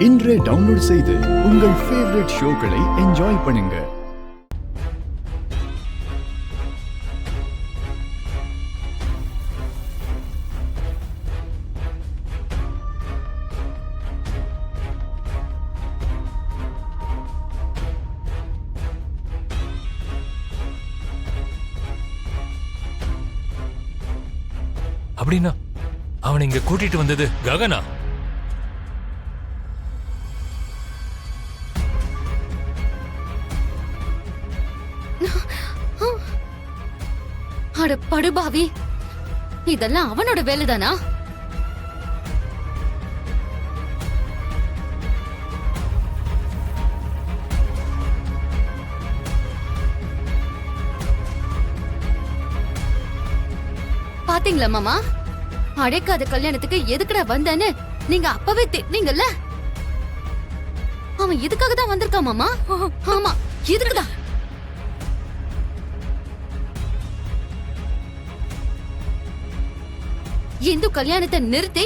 இன்றே டவுன்லோட் செய்து உங்கள் ஃபேவரட் ஷோக்களை என்ஜாய் பண்ணுங்க. அப்படின்னா அவனை இங்க கூட்டிட்டு வந்தது ககனா? அட படுபாவி, இதெல்லாம் அவனோட வேலைதானா? பாத்தீங்களா மாமா, அழைக்காத கல்யாணத்துக்கு எதுக்குடா வந்தேன்னு நீங்க அப்பவே திட்டினீங்கல்ல. அவன் இதுக்காக தான் வந்திருக்கான் மாமா. ஆமா, இதுக்குதான். இந்து கல்யாணத்தை நிறுத்தி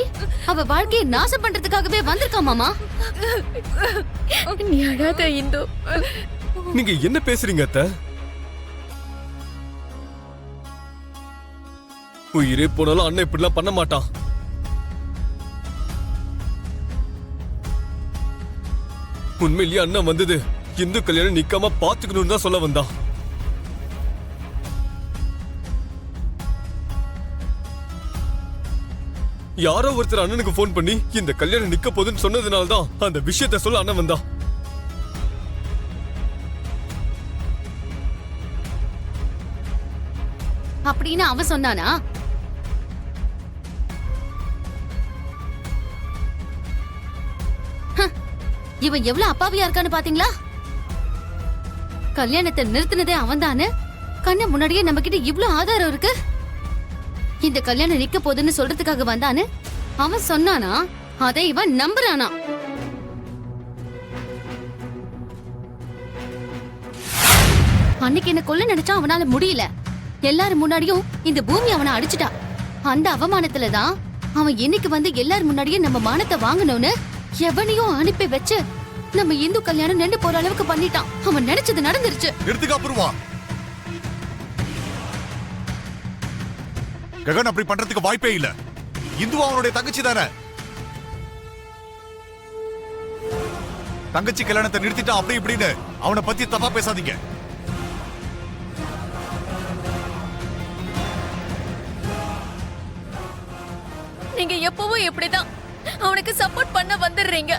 அவ வாழ்க்கையை நாசம் பண்றதுக்காகவே வந்திருக்கான் மாமா. நீ அழாத இந்து. நீங்க என்ன பேசுறீங்க அத்தை? உயிரே போனாலும் அண்ணன் இப்படிலாம் பண்ண மாட்டான். உண்மையிலேயே அண்ணன் வந்தது இந்து கல்யாணம் நிக்காம பாத்துக்கணும்னு தான் சொல்ல வந்தான். யாரோ ஒருத்தர் அண்ணனுக்கு போன் பண்ணி இந்த கல்யாணம் நிக்க போகுதுன்னு சொன்னதுனால்தான் அந்த விஷயத்த சொல்ல அண்ணன் வந்தான். அப்படின்னு அவன் சொன்னானா? இவன் எவ்வளவு அப்பாவியா இருக்கான்னு பாத்தீங்களா? கல்யாணத்தை நிறுத்தினதே அவன் தானே. கண்ணு முன்னாடியே நம்ம கிட்ட இவ்வளவு ஆதாரம் இருக்கு. இந்த கல்யாணம் நிக்க போகுதுன்னு சொல்றதுக்காக வந்தானு அவன் சொன்னானா? அதை இவன் நம்புறானா? அன்னைக்கு என்ன கொல்ல நினைச்சா அவனால முடியல. எல்லாரும் முன்னாடியும் இந்த பூமி அவனை அடிச்சுட்டா. அந்த அவமானத்துலதான் அவன் இன்னைக்கு வந்து எல்லாரும் முன்னாடியும் நம்ம மானத்தை வாங்கணும்னு எவனையும் அனுப்பி வச்சு நம்ம இந்து கல்யாணம் நின்று போற அளவுக்கு பண்ணிட்டான். அவன் நினைச்சது நடந்துருச்சு. எடுத்துக்க அப்புறமா ககன் அப்படி பண்றதுக்கு வாய்ப்பே இல்ல. இந்து அவனுடைய தங்கச்சி தானே. தங்கச்சி கல்யாணத்தை நிறுத்திட்டா அப்படி இப்படின்னு அவனை பத்தி தப்பா பேசாதீங்க. நீங்க எப்பவும் இப்படிதான் அவனுக்கு சப்போர்ட் பண்ண வந்துடுறீங்க.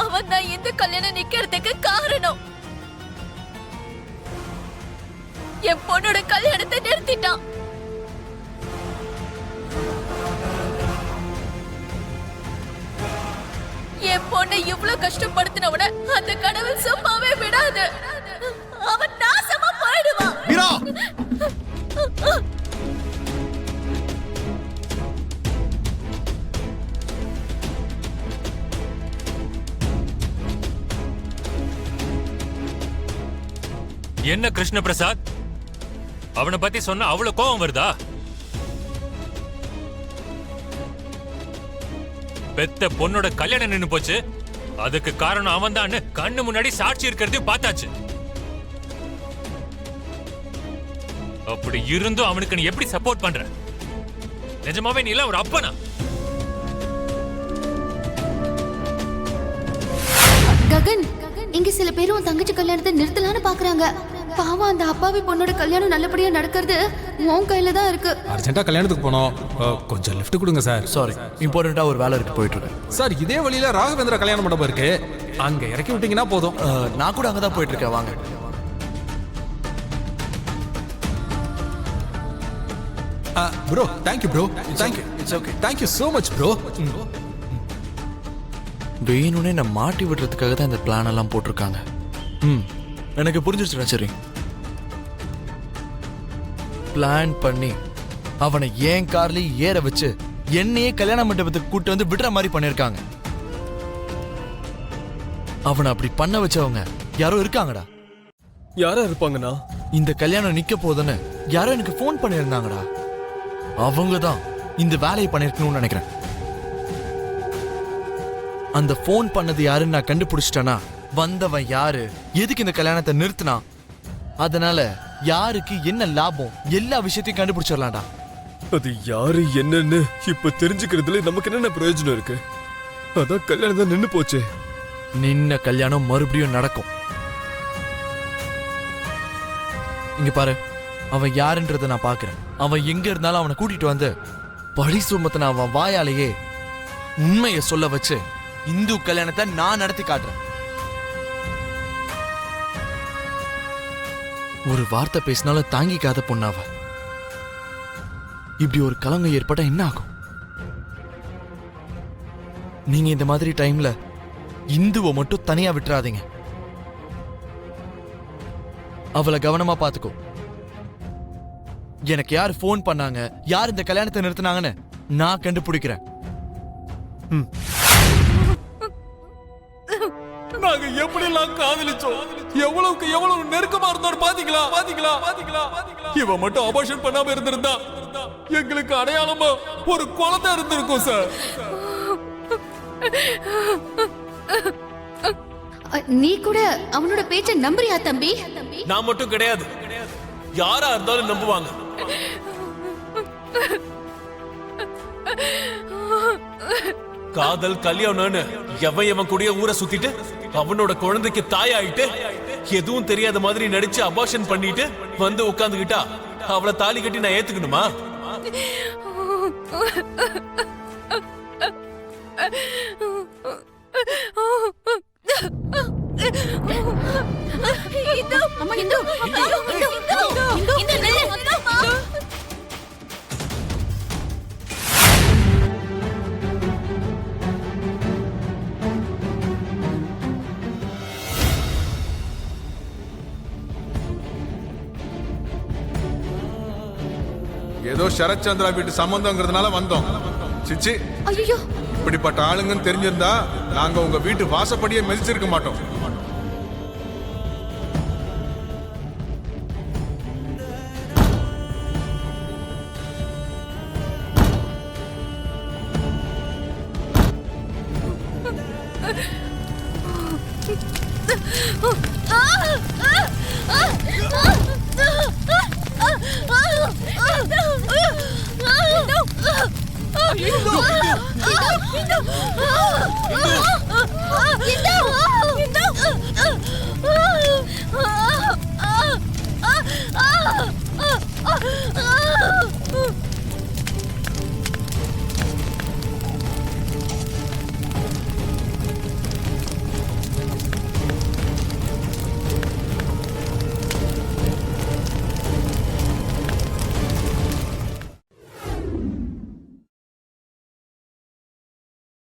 அவன் தான் இந்த கல்யாணம் நிக்கிறதுக்கு காரணம். என் பொண்ணோட கல்யாணத்தை நிறுத்திட்டான். என் பொண்ணை இவ்வளவு கஷ்டப்படுத்தினவன அந்த கடவுள் சும்மாவே விடாது. அவன் நாசமா போயிடுவான். மீரா, என்ன கிருஷ்ண பிரசாத், அவனை பத்தி சொன்ன அவ்வளவு கோபம் வருதா? பெத்த பொண்ணோட கல்யாணம் நின்னு போச்சு, அதுக்கு காரணம் அவன் தான் கண்ணு முன்னாடி சாட்சி இருக்கிறதையும் பார்த்தாச்சு. அப்படி இருந்தும் அவனுக்கு நீ எப்படி சப்போர்ட் பண்ற? நிஜமாவே நீ எல்லாம் ஒரு அப்பனா? ககன், இங்க சில பேரும் தங்கச்சி கல்யாணத்தை நிறுத்தலான்னு பாக்குறாங்க. பாவம், அந்த அப்பாவி பொண்ணோட கல்யாணம் நல்லபடியா நடக்கிறது உன் கையில தான் இருக்கு. அர்ஜென்ட்டா கல்யாணத்துக்கு போனோம், கொஞ்சம் லிஃப்ட் கொடுங்க சார். சாரி, இம்பார்ட்டண்டா ஒரு வேலை இருக்கு, போயிட்டு இருக்கேன் சார். இதே வழியில ராகவேந்திர கல்யாண மண்டபம் இருக்கு, அங்க இறக்கி விட்டீங்கன்னா போதும். நான் கூட அங்கதான் போயிட்டு இருக்கேன், வாங்க. Bro, thank you bro, thank you. It's okay. Thank you so much bro. வேணும்னே நான் மாட்டி விடுறதுக்காக தான் இந்த பிளான் எல்லாம் போட்டிருக்காங்க. எனக்கு புரிஞ்சிருச்சுடா. சரி, பிளான் பண்ணி அவனை ஏன் கார்லயே ஏற வச்சு என்னையே கல்யாண மண்டபத்துக்கு கூட்டு வந்து விடுற மாதிரி பண்ணிருக்காங்க. அவனை அப்படி பண்ண வச்சவங்க யாரோ இருக்காங்கடா. யாரா இருப்பாங்கண்ணா? இந்த கல்யாணம் நிக்க போதுன்னு யாரோ எனக்கு போன் பண்ணிருந்தாங்கடா. அவங்க தான் இந்த வேலையை பண்ணிருக்கணும்னு நினைக்கிறேன். அந்த ஃபோன் பண்ணது யாருன்னு நான் கண்டுபிடிச்சிட்டேனா வந்தவன் யாரு, எதுக்கு இந்த கல்யாணத்தை நிறுத்தினா, அதனால யாருக்கு என்ன லாபம் எல்லா விஷயத்தையும் கண்டுபிடிச்சிடலாம்டா. அது யாரு என்னன்னு இப்ப தெரிஞ்சுக்கிறதுல நமக்கு என்னென்ன பிரயோஜனம் இருக்கு? அதான் கல்யாணம் தான் நின்னு போச்சே. நின்ன கல்யாணம் மறுபடியும் நடக்கும். இங்க பாரு, அவன் யாருன்றத நான் பாக்குறேன். அவன் எங்க இருந்தாலும் அவனை கூட்டிட்டு வந்து பழி சுமத்தின அவன் வாயாலேயே உண்மையை சொல்ல வச்சு இந்து கல்யாணத்தை நான் நடத்தி காட்டுறேன். ஒரு வார்த்தை பேசினாலும் தாங்கிக்காத பொண்ணாவ. இப்படி ஒரு கலங்கம் ஏற்பட்டா என்ன ஆகும்? நீங்க இந்த மாதிரி டைம்ல இந்துவை மட்டும் தனியா விட்டுறாதீங்க. அவளை கவனமா பாத்துக்கோ. எனக்கு யார் ஃபோன் பண்ணாங்க, யார் இந்த கல்யாணத்தை நிறுத்தினாங்கன்னு நான் கண்டுபிடிக்கிறேன். நாங்க எப்படி எல்லாம் காதலிச்சோம், எவ்வளவுக்கு எவ்வளவு நெருக்கமா இருந்தோம் பாத்தீங்களா பாத்தீங்களா பாத்தீங்களா? இவன் மட்டும் அபார்ஷன் பண்ணாம இருந்திருந்தா எங்களுக்கு அடையாளமா ஒரு குழந்தை இருந்திருக்கும் சார். நீ கூட அவனோட பேச்ச நம்புறியா தம்பி? நான் மட்டும் கிடையாது, யாரா இருந்தாலும் நம்புவாங்க. காதல் கல்யாணம்னு எவன் கூடிய ஊரை சுத்திட்டு அவனோட குழந்தைக்கு தாயாயிட்டு எதுவும் தெரியாத மாதிரி நடிச்சு அபார்ஷன் பண்ணிட்டு வந்து உட்கார்ந்துகிட்டா அவளை தாலி கட்டி நான் ஏத்துக்கணுமா? ஏதோ சரத்சந்திரா வீட்டு சம்பந்தங்கிறதுனால வந்தோம். சிச்சி, ஐயோ, இப்படிப்பட்ட ஆளுங்கன்னு தெரிஞ்சிருந்தா நாங்க உங்க வீட்டு வாசப்படியே மிதிச்சிருக்க மாட்டோம்.